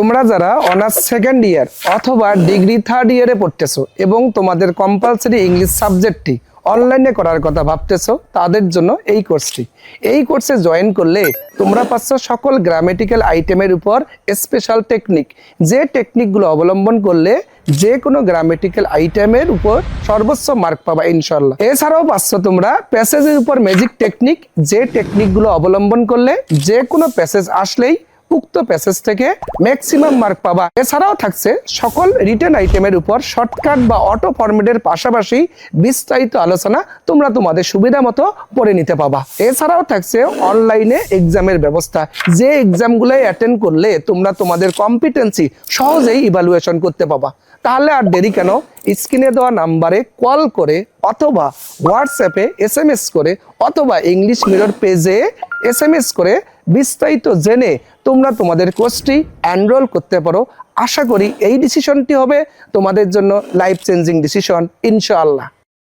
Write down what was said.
তোমরা যারা honours second year অথবা ডিগ্রি থার্ড ইয়ারে পড়তেছো এবং তোমাদের কম্পালসারি ইংলিশ সাবজেক্টটি অনলাইনে করার কথা ভাবতেছো, তাদের জন্য এই কোর্সটি। এই কোর্সে জয়েন করলে তোমরা পাচ্ছ সকল গ্রামেটিক্যাল আইটেমের উপর স্পেশাল টেকনিক, যে টেকনিকগুলো অবলম্বন করলে যে কোনো গ্রামেটিক্যাল আইটেমের উপর সর্বোচ্চ মার্ক পাবা ইনশাল্লাহ। এছাড়াও পাচ্ছ তোমরা প্যাসেজের উপর ম্যাজিক টেকনিক, যে টেকনিকগুলো অবলম্বন করলে যে কোনো প্যাসেজ আসলেই উক্ত প্যাসেজ থেকে ম্যাক্সিমাম মার্ক পাবা। এছাড়াও থাকছে সকল রিটেন আইটেমের উপর শর্টকাট বা অটো ফরম্যাটের পাশাপাশি বিস্তারিত আলোচনা তোমরা তোমাদের সুবিধা মতো পড়ে নিতে পাবা। এছাড়াও থাকছে অনলাইনে এক্সামের ব্যবস্থা, যে এক্সামগুলোই অ্যাটেন্ড করলে তোমরা তোমাদের কম্পিটেন্সি সহজেই ইভালুয়েশন করতে পাবা। তাহলে আর দেরি কেন, স্ক্রিনে দেওয়া নাম্বারে কল করে অথবা হোয়াটসঅ্যাপে SMS করে অথবা ইংলিশ মিরর পেজে SMS করে বিস্তারিত জেনে তোমরা তোমাদের কোর্সটি এনরোল করতে পারো। আশা করি এই ডিসিশনটি হবে তোমাদের জন্য লাইফ চেঞ্জিং ডিসিশন ইনশাআল্লাহ।